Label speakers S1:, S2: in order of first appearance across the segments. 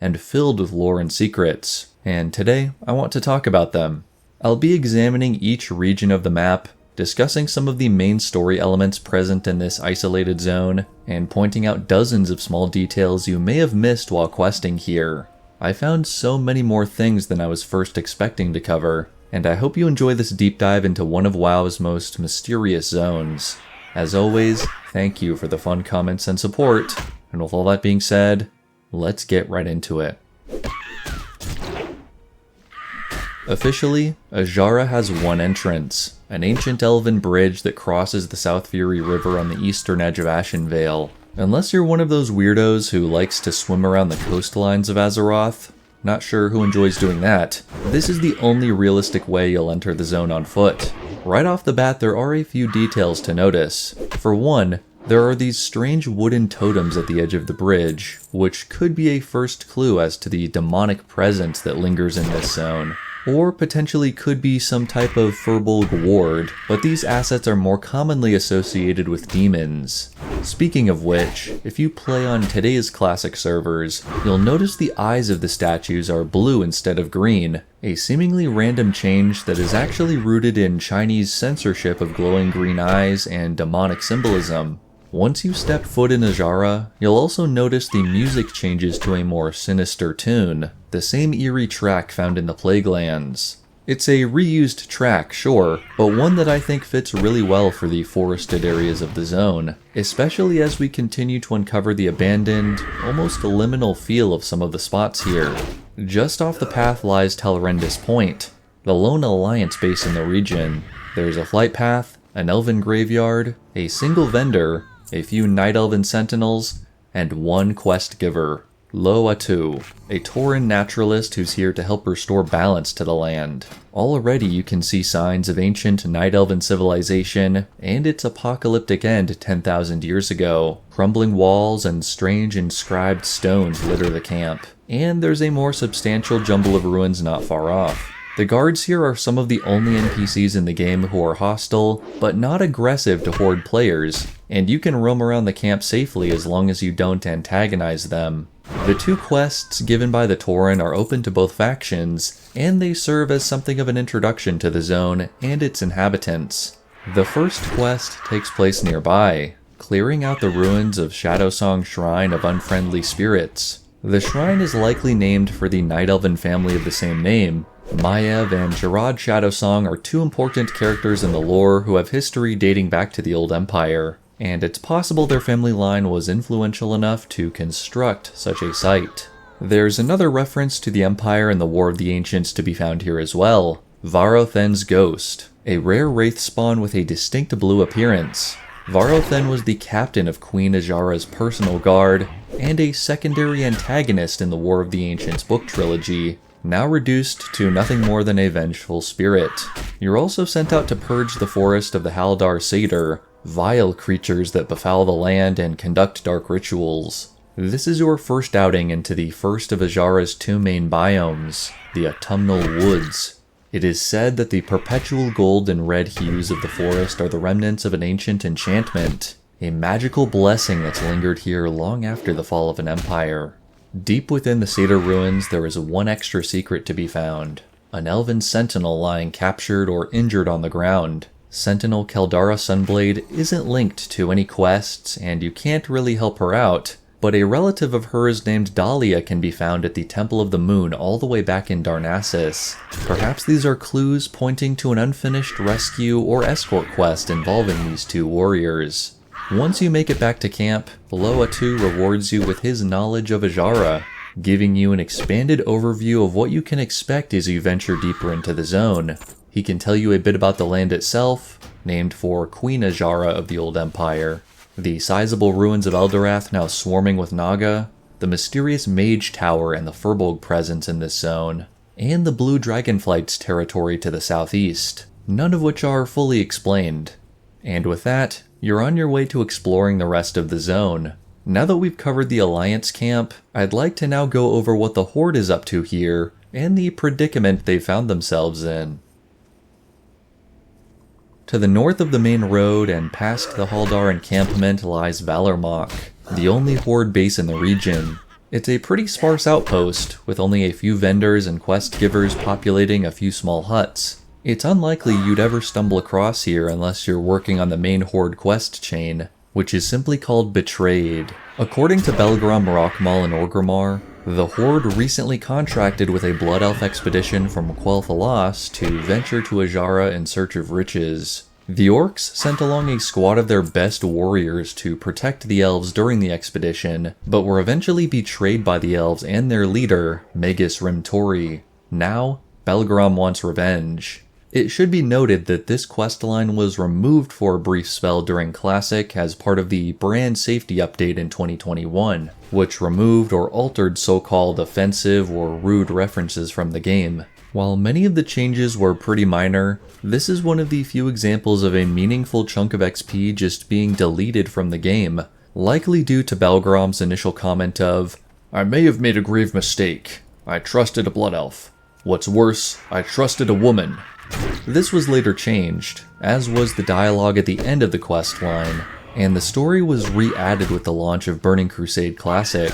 S1: and filled with lore and secrets, and today I want to talk about them. I'll be examining each region of the map, discussing some of the main story elements present in this isolated zone, and pointing out dozens of small details you may have missed while questing here. I found so many more things than I was first expecting to cover, and I hope you enjoy this deep dive into one of WoW's most mysterious zones. As always, thank you for the fun comments and support, and with all that being said, let's get right into it. Officially, Azshara has one entrance, an ancient elven bridge that crosses the South Fury River on the eastern edge of Ashenvale. Unless you're one of those weirdos who likes to swim around the coastlines of Azeroth, not sure who enjoys doing that, this is the only realistic way you'll enter the zone on foot. Right off the bat, there are a few details to notice. For one, there are these strange wooden totems at the edge of the bridge, which could be a first clue as to the demonic presence that lingers in this zone. Or potentially could be some type of Furbolg ward, but these assets are more commonly associated with demons. Speaking of which, if you play on today's classic servers, you'll notice the eyes of the statues are blue instead of green, a seemingly random change that is actually rooted in Chinese censorship of glowing green eyes and demonic symbolism. Once you step foot in Azshara, you'll also notice the music changes to a more sinister tune, the same eerie track found in the Plaguelands. It's a reused track, sure, but one that I think fits really well for the forested areas of the zone, especially as we continue to uncover the abandoned, almost liminal feel of some of the spots here. Just off the path lies Tel'Rendis Point, the lone Alliance base in the region. There's a flight path, an elven graveyard, a single vendor, a few night elven sentinels, and one quest giver, Lo-Atu, a Tauren naturalist who's here to help restore balance to the land. Already you can see signs of ancient night elven civilization and its apocalyptic end 10,000 years ago. Crumbling walls and strange inscribed stones litter the camp, and there's a more substantial jumble of ruins not far off. The guards here are some of the only NPCs in the game who are hostile, but not aggressive to horde players, and you can roam around the camp safely as long as you don't antagonize them. The two quests given by the Tauren are open to both factions, and they serve as something of an introduction to the zone and its inhabitants. The first quest takes place nearby, clearing out the ruins of Shadowsong Shrine of Unfriendly Spirits. The shrine is likely named for the Night Elven family of the same name. Maiev and Jarad Shadowsong are two important characters in the lore who have history dating back to the Old Empire, and it's possible their family line was influential enough to construct such a site. There's another reference to the Empire and the War of the Ancients to be found here as well, Varothen's Ghost, a rare wraith spawn with a distinct blue appearance. Varothen was the captain of Queen Azshara's personal guard, and a secondary antagonist in the War of the Ancients book trilogy, now reduced to nothing more than a vengeful spirit. You're also sent out to purge the forest of the Haldar Satyr, vile creatures that befoul the land and conduct dark rituals. This is your first outing into the first of Azshara's two main biomes, the Autumnal Woods. It is said that the perpetual gold and red hues of the forest are the remnants of an ancient enchantment, a magical blessing that's lingered here long after the fall of an empire. Deep within the Satyr ruins, there is one extra secret to be found, an elven sentinel lying captured or injured on the ground. Sentinel Keldara Sunblade isn't linked to any quests, and you can't really help her out, but a relative of hers named Dahlia can be found at the Temple of the Moon all the way back in Darnassus. Perhaps these are clues pointing to an unfinished rescue or escort quest involving these two warriors. Once you make it back to camp, Lo-Atu rewards you with his knowledge of Azshara, giving you an expanded overview of what you can expect as you venture deeper into the zone. He can tell you a bit about the land itself, named for Queen Azshara of the Old Empire, the sizable ruins of Eldorath now swarming with Naga, the mysterious Mage Tower and the Furbolg presence in this zone, and the Blue Dragonflight's territory to the southeast, none of which are fully explained. And with that, you're on your way to exploring the rest of the zone. Now that we've covered the Alliance camp, I'd like to now go over what the Horde is up to here, and the predicament they found themselves in. To the north of the main road and past the Haldar encampment lies Valormok, the only Horde base in the region. It's a pretty sparse outpost, with only a few vendors and quest givers populating a few small huts. It's unlikely you'd ever stumble across here unless you're working on the main Horde quest chain, which is simply called Betrayed. According to Belgrom Rockmall in Orgrimmar, the Horde recently contracted with a Blood Elf expedition from Quel'Thalas to venture to Ajara in search of riches. The Orcs sent along a squad of their best warriors to protect the Elves during the expedition, but were eventually betrayed by the Elves and their leader, Magus Rimtori. Now, Belgrom wants revenge. It should be noted that this questline was removed for a brief spell during Classic as part of the brand safety update in 2021, which removed or altered so-called offensive or rude references from the game. While many of the changes were pretty minor, this is one of the few examples of a meaningful chunk of XP just being deleted from the game, likely due to Belgrom's initial comment of, "I may have made a grave mistake. I trusted a Blood Elf. What's worse, I trusted a woman." This was later changed, as was the dialogue at the end of the quest line, and the story was re-added with the launch of Burning Crusade Classic.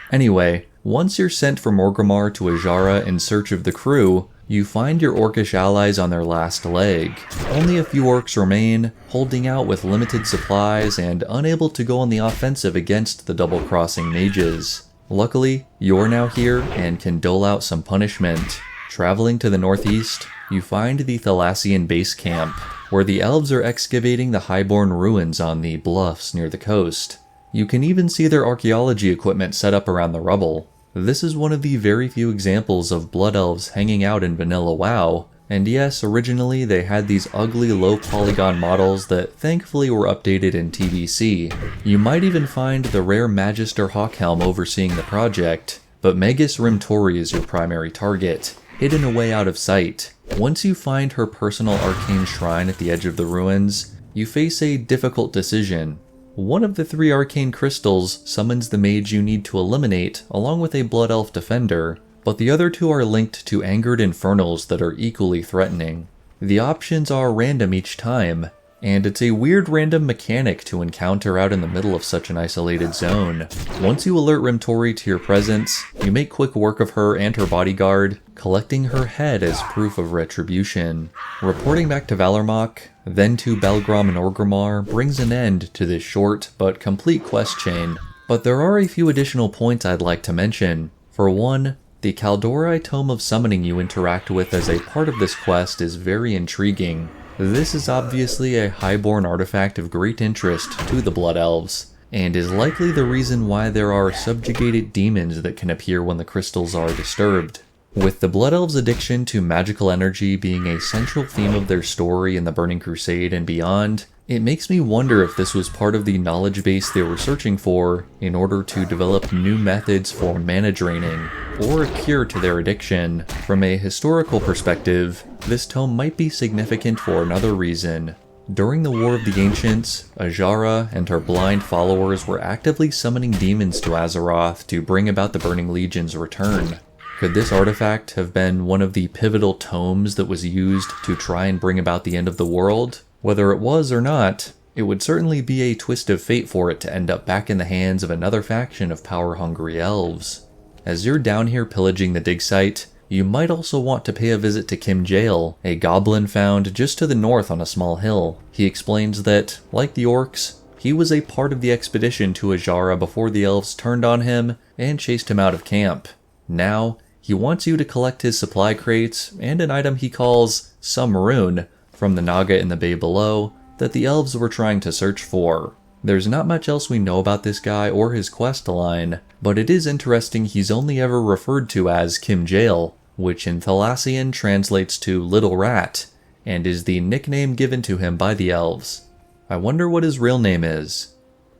S1: Anyway, once you're sent from Orgrimmar to Ajara in search of the crew, you find your Orcish allies on their last leg. Only a few Orcs remain, holding out with limited supplies and unable to go on the offensive against the double-crossing mages. Luckily, you're now here and can dole out some punishment. Traveling to the northeast, you find the Thalassian base camp, where the elves are excavating the highborn ruins on the bluffs near the coast. You can even see their archaeology equipment set up around the rubble. This is one of the very few examples of blood elves hanging out in vanilla WoW, and yes, originally they had these ugly low polygon models that thankfully were updated in TBC. You might even find the rare Magister Hawkhelm overseeing the project, but Magus Rimtori is your primary target, hidden away out of sight. Once you find her personal arcane shrine at the edge of the ruins, you face a difficult decision. One of the 3 arcane crystals summons the mage you need to eliminate along with a Blood Elf defender, but the other 2 are linked to angered infernals that are equally threatening. The options are random each time, and it's a weird random mechanic to encounter out in the middle of such an isolated zone. Once you alert Rimtori to your presence, you make quick work of her and her bodyguard, collecting her head as proof of retribution. Reporting back to Valarmok, then to Belgrom and Orgrimmar, brings an end to this short but complete quest chain. But there are a few additional points I'd like to mention. For one, the Kaldorei Tome of Summoning you interact with as a part of this quest is very intriguing. This is obviously a highborn artifact of great interest to the Blood Elves, and is likely the reason why there are subjugated demons that can appear when the crystals are disturbed. With the Blood Elves' addiction to magical energy being a central theme of their story in the Burning Crusade and beyond, it makes me wonder if this was part of the knowledge base they were searching for in order to develop new methods for mana draining, or a cure to their addiction. From a historical perspective, this tome might be significant for another reason. During the War of the Ancients, Ajara and her blind followers were actively summoning demons to Azeroth to bring about the Burning Legion's return. Could this artifact have been one of the pivotal tomes that was used to try and bring about the end of the world? Whether it was or not, it would certainly be a twist of fate for it to end up back in the hands of another faction of power-hungry elves. As you're down here pillaging the dig site, you might also want to pay a visit to Kim Jael, a goblin found just to the north on a small hill. He explains that, like the orcs, he was a part of the expedition to Ajara before the elves turned on him and chased him out of camp. Now, he wants you to collect his supply crates and an item he calls some rune from the Naga in the bay below that the elves were trying to search for. There's not much else we know about this guy or his quest line, but it is interesting he's only ever referred to as Kim Jael, which in Thalassian translates to Little Rat, and is the nickname given to him by the elves. I wonder what his real name is.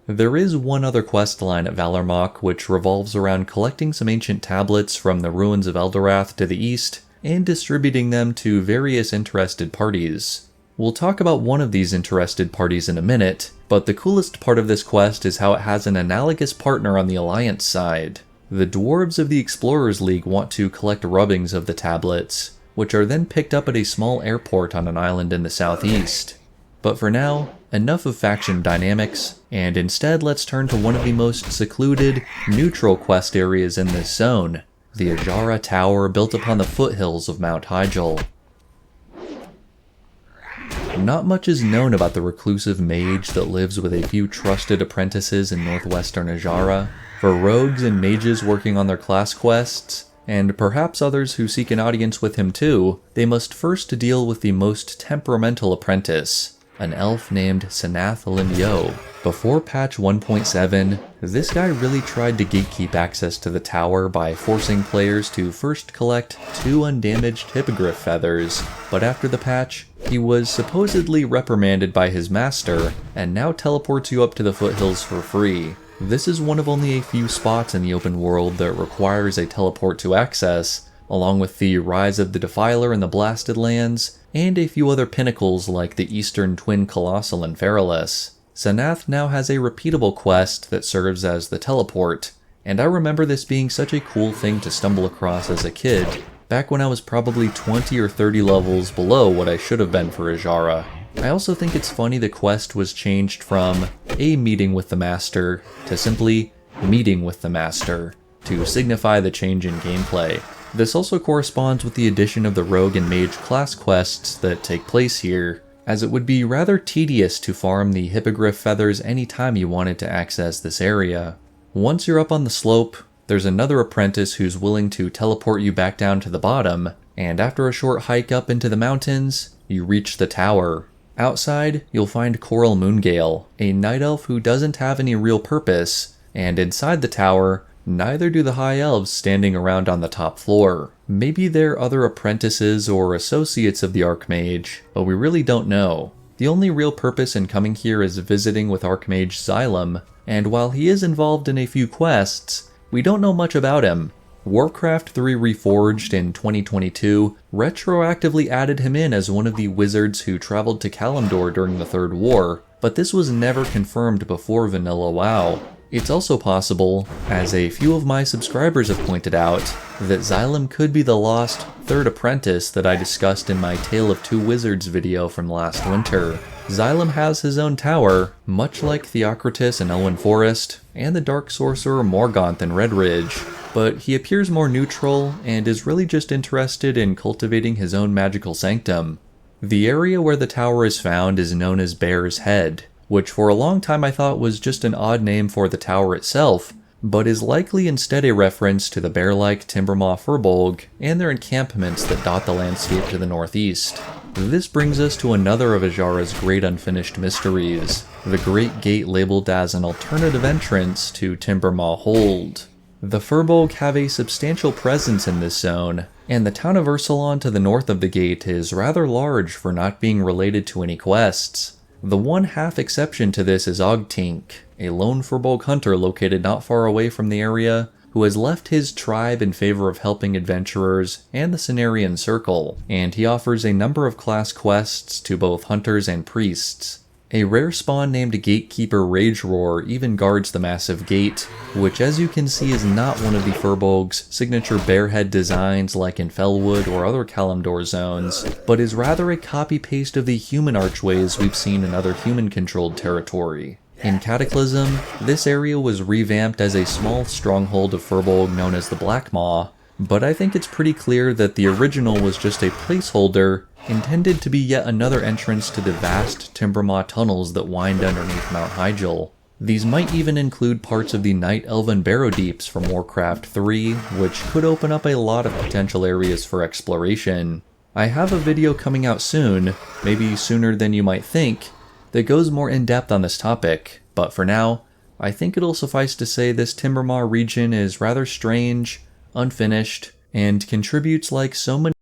S1: There is one other quest line at Valarmok which revolves around collecting some ancient tablets from the ruins of Eldorath to the east and distributing them to various interested parties. We'll talk about one of these interested parties in a minute, but the coolest part of this quest is how it has an analogous partner on the Alliance side. The dwarves of the Explorers League want to collect rubbings of the tablets, which are then picked up at a small airport on an island in the southeast. But for now, enough of faction dynamics, and instead let's turn to one of the most secluded, neutral quest areas in this zone, the Azshara Tower built upon the foothills of Mount Hyjal. Not much is known about the reclusive mage that lives with a few trusted apprentices in northwestern Azshara. For rogues and mages working on their class quests, and perhaps others who seek an audience with him too, they must first deal with the most temperamental apprentice, an elf named Sanath Limyo. Before patch 1.7, this guy really tried to gatekeep access to the tower by forcing players to first collect 2 undamaged hippogriff feathers, but after the patch, he was supposedly reprimanded by his master, and now teleports you up to the foothills for free. This is one of only a few spots in the open world that requires a teleport to access, along with the Rise of the Defiler in the Blasted Lands, and a few other pinnacles like the Eastern Twin Colossal in Feralis. Sanath now has a repeatable quest that serves as the teleport, and I remember this being such a cool thing to stumble across as a kid, back when I was probably 20 or 30 levels below what I should have been for Azshara. I also think it's funny the quest was changed from a meeting with the master to simply meeting with the master to signify the change in gameplay. This also corresponds with the addition of the rogue and mage class quests that take place here, as it would be rather tedious to farm the hippogriff feathers anytime you wanted to access this area. Once you're up on the slope, there's another apprentice who's willing to teleport you back down to the bottom, and after a short hike up into the mountains, you reach the tower. Outside, you'll find Coral Moongale, a night elf who doesn't have any real purpose, and inside the tower, neither do the high elves standing around on the top floor. Maybe they're other apprentices or associates of the Archmage, but we really don't know. The only real purpose in coming here is visiting with Archmage Xylem, and while he is involved in a few quests, we don't know much about him. Warcraft 3 Reforged in 2022 retroactively added him in as one of the wizards who traveled to Kalimdor during the Third War, but this was never confirmed before Vanilla WoW. It's also possible, as a few of my subscribers have pointed out, that Xylem could be the lost third apprentice that I discussed in my Tale of Two Wizards video from last winter. Xylem has his own tower, much like Theocritus in Elwyn Forest, and the Dark Sorcerer Morgonth in Redridge, but he appears more neutral and is really just interested in cultivating his own magical sanctum. The area where the tower is found is known as Bear's Head, which for a long time I thought was just an odd name for the tower itself, but is likely instead a reference to the bear-like Timbermaw Furbolg and their encampments that dot the landscape to the northeast. This brings us to another of Azshara's great unfinished mysteries, the Great Gate labeled as an alternative entrance to Timbermaw Hold. The Furbolg have a substantial presence in this zone, and the town of Ursulon to the north of the gate is rather large for not being related to any quests. The one half exception to this is Ogtink, a lone Furbolg hunter located not far away from the area, who has left his tribe in favor of helping adventurers and the Cenarian Circle, and he offers a number of class quests to both hunters and priests. A rare spawn named Gatekeeper Rageroar even guards the massive gate, which as you can see is not one of the Furbolg's signature bearhead designs like in Felwood or other Kalimdor zones, but is rather a copy-paste of the human archways we've seen in other human-controlled territory. In Cataclysm, this area was revamped as a small stronghold of Furbolg known as the Black Maw, but I think it's pretty clear that the original was just a placeholder intended to be yet another entrance to the vast Timbermaw tunnels that wind underneath Mount Hyjal. These might even include parts of the Night Elven Barrow Deeps from Warcraft 3, which could open up a lot of potential areas for exploration. I have a video coming out soon, maybe sooner than you might think, that goes more in depth on this topic, but for now, I think it'll suffice to say this Timbermaw region is rather strange, unfinished, and contributes like so many